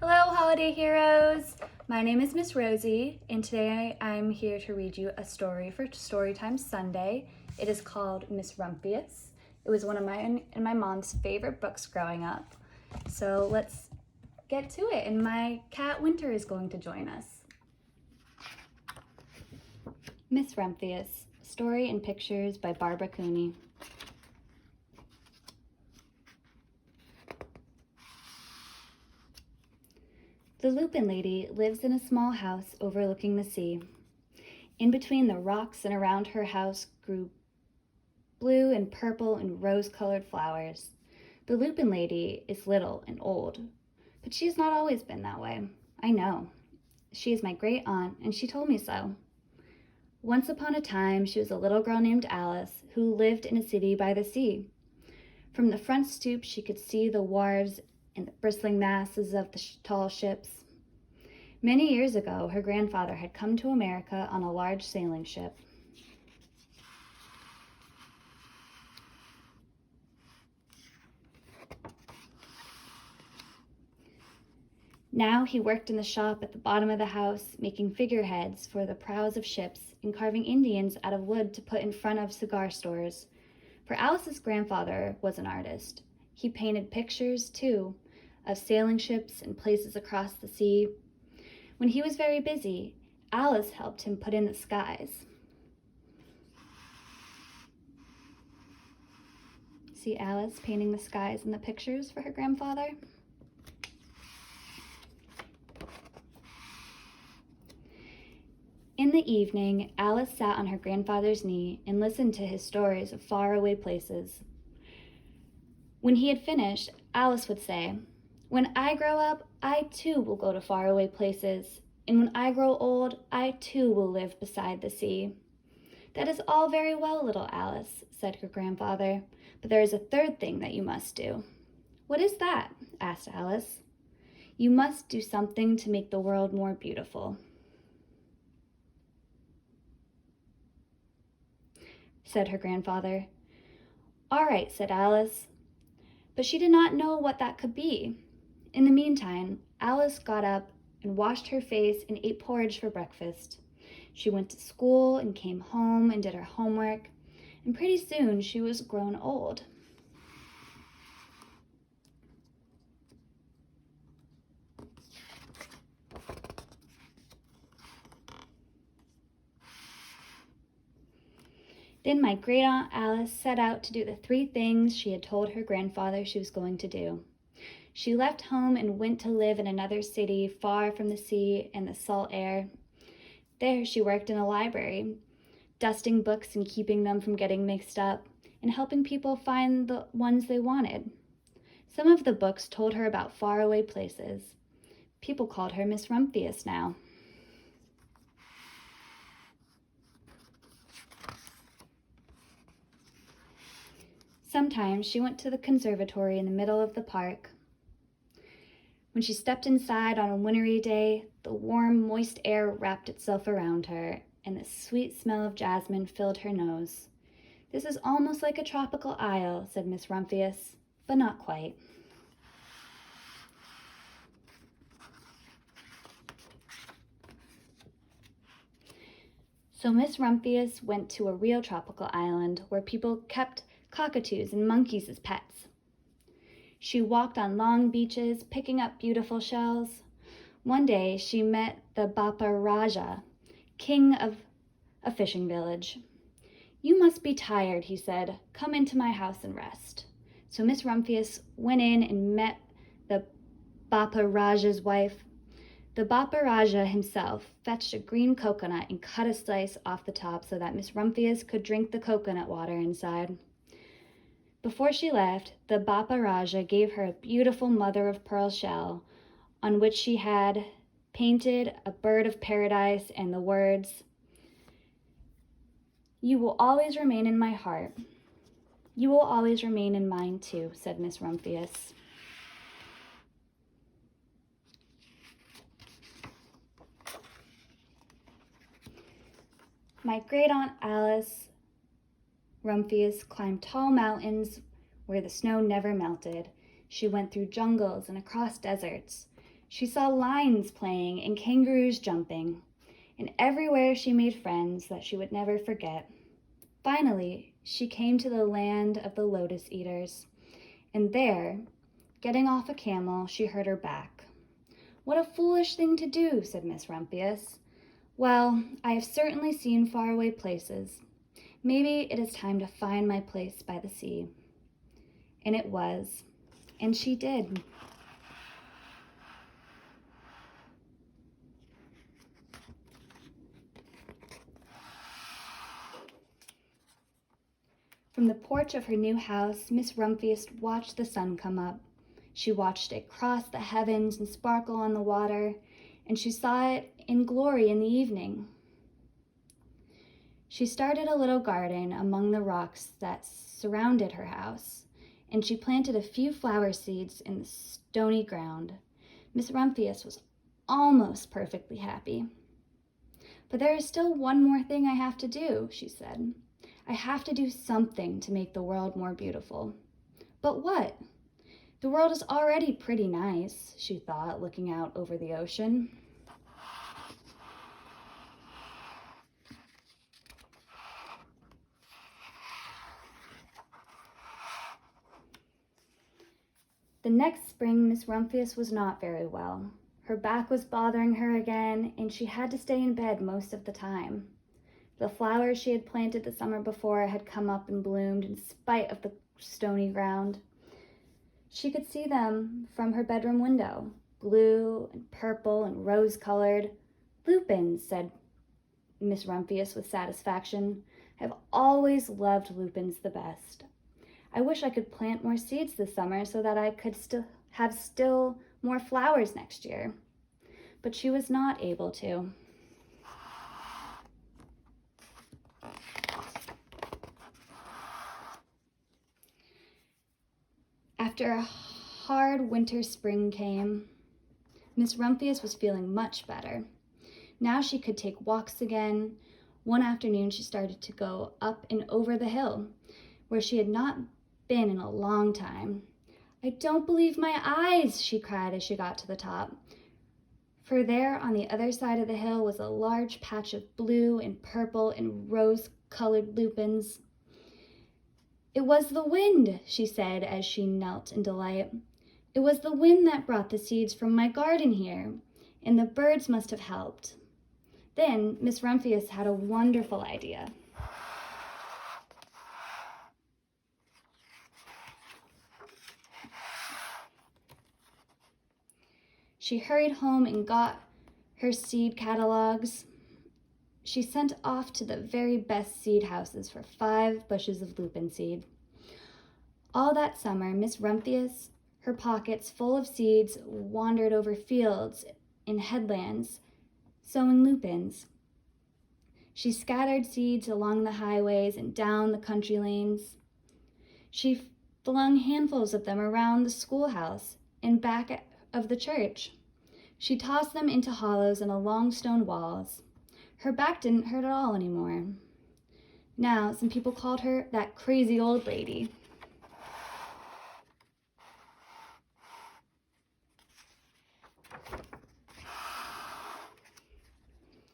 Hello, holiday heroes! My name is Miss Rosie, and today I'm here to read you a story for Storytime Sunday. It is called Miss Rumphius. It was one of mine and my mom's favorite books growing up. So let's get to it, and my cat Winter is going to join us. Miss Rumphius, story and pictures by Barbara Cooney. The Lupin Lady lives in a small house overlooking the sea. In between the rocks and around her house grew blue and purple and rose-colored flowers. The Lupin Lady is little and old, but she has not always been that way. I know. She is my great aunt, and she told me so. Once upon a time, she was a little girl named Alice who lived in a city by the sea. From the front stoop, she could see the wharves and the bristling masses of the tall ships. Many years ago, her grandfather had come to America on a large sailing ship. Now he worked in the shop at the bottom of the house, making figureheads for the prows of ships and carving Indians out of wood to put in front of cigar stores. For Alice's grandfather was an artist. He painted pictures, too, of sailing ships and places across the sea. When he was very busy, Alice helped him put in the skies. See Alice painting the skies in the pictures for her grandfather? In the evening, Alice sat on her grandfather's knee and listened to his stories of faraway places. When he had finished, Alice would say, "When I grow up, I too will go to faraway places, and when I grow old, I too will live beside the sea." "That is all very well, little Alice," said her grandfather, "but there is a third thing that you must do." "What is that?" asked Alice. "You must do something to make the world more beautiful," said her grandfather. "All right," said Alice, but she did not know what that could be. In the meantime, Alice got up and washed her face and ate porridge for breakfast. She went to school and came home and did her homework, and pretty soon she was grown old. Then my great-aunt Alice set out to do the 3 things she had told her grandfather she was going to do. She left home and went to live in another city far from the sea and the salt air. There she worked in a library, dusting books and keeping them from getting mixed up, and helping people find the ones they wanted. Some of the books told her about faraway places. People called her Miss Rumphius now. Sometimes she went to the conservatory in the middle of the park. When she stepped inside on a wintry day, the warm, moist air wrapped itself around her, and the sweet smell of jasmine filled her nose. "This is almost like a tropical isle," said Miss Rumphius, "but not quite." So Miss Rumphius went to a real tropical island where people kept cockatoos and monkeys as pets. She walked on long beaches, picking up beautiful shells. One day she met the Bapa Raja, king of a fishing village. "You must be tired," he said. "Come into my house and rest." So Miss Rumphius went in and met the Bapa Raja's wife. The Bapa Raja himself fetched a green coconut and cut a slice off the top so that Miss Rumphius could drink the coconut water inside. Before she left, the Bapa Raja gave her a beautiful mother-of-pearl shell on which she had painted a bird of paradise and the words, "You will always remain in my heart. You will always remain in mine too," said Miss Rumphius. My great-aunt Alice Rumphius climbed tall mountains where the snow never melted. She went through jungles and across deserts. She saw lions playing and kangaroos jumping, and everywhere she made friends that she would never forget. Finally, she came to the land of the lotus eaters, and there, getting off a camel, she hurt her back. "What a foolish thing to do," said Miss Rumphius. "Well, I have certainly seen faraway places. Maybe it is time to find my place by the sea." And it was, and she did. From the porch of her new house, Miss Rumphius watched the sun come up. She watched it cross the heavens and sparkle on the water, and she saw it in glory in the evening. She started a little garden among the rocks that surrounded her house, and she planted a few flower seeds in the stony ground. Miss Rumphius was almost perfectly happy. "But there is still one more thing I have to do," she said. "I have to do something to make the world more beautiful." "But what? The world is already pretty nice," she thought, looking out over the ocean. The next spring, Miss Rumphius was not very well. Her back was bothering her again, and she had to stay in bed most of the time. The flowers she had planted the summer before had come up and bloomed in spite of the stony ground. She could see them from her bedroom window, blue and purple and rose-colored. "Lupins," said Miss Rumphius with satisfaction. "I've always loved lupins the best. I wish I could plant more seeds this summer so that I could still more flowers next year." But she was not able to. After a hard winter spring came, Miss Rumphius was feeling much better. Now she could take walks again. One afternoon she started to go up and over the hill, where she had not been in a long time. "I don't believe my eyes," she cried as she got to the top. For there on the other side of the hill was a large patch of blue and purple and rose-colored lupins. "It was the wind," she said as she knelt in delight. "It was the wind that brought the seeds from my garden here, and the birds must have helped." Then Miss Rumphius had a wonderful idea. She hurried home and got her seed catalogs. She sent off to the very best seed houses for 5 bushels of lupin seed. All that summer, Miss Rumphius, her pockets full of seeds, wandered over fields and headlands, sowing lupins. She scattered seeds along the highways and down the country lanes. She flung handfuls of them around the schoolhouse and back of the church. She tossed them into hollows in the long stone walls. Her back didn't hurt at all anymore. Now, some people called her that crazy old lady.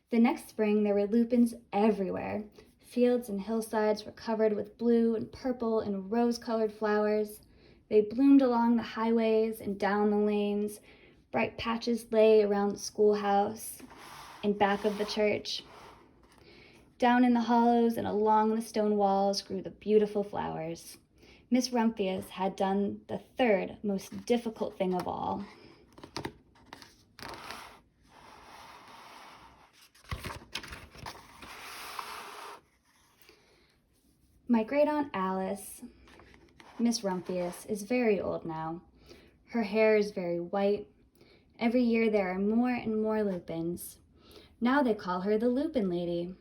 The next spring, there were lupins everywhere. Fields and hillsides were covered with blue and purple and rose-colored flowers. They bloomed along the highways and down the lanes. Bright patches lay around the schoolhouse and back of the church. Down in the hollows and along the stone walls grew the beautiful flowers. Miss Rumphius had done the third most difficult thing of all. My great-aunt Alice, Miss Rumphius, is very old now. Her hair is very white. Every year there are more and more lupins. Now they call her the Lupin Lady.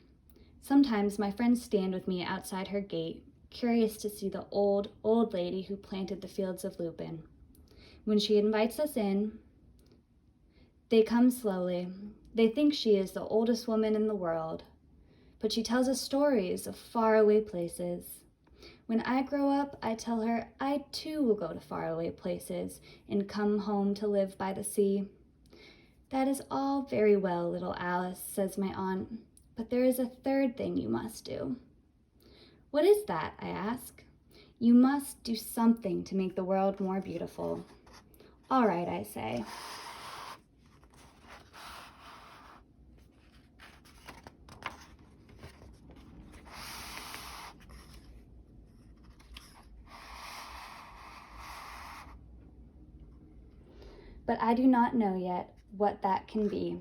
Sometimes my friends stand with me outside her gate, curious to see the old lady who planted the fields of lupin. When she invites us in, they come slowly. They think she is the oldest woman in the world, but she tells us stories of faraway places. When I grow up, I tell her I too will go to faraway places and come home to live by the sea. That is all very well, little Alice, says my aunt, but there is a third thing you must do. What is that? I ask. You must do something to make the world more beautiful. All right, I say. But I do not know yet what that can be.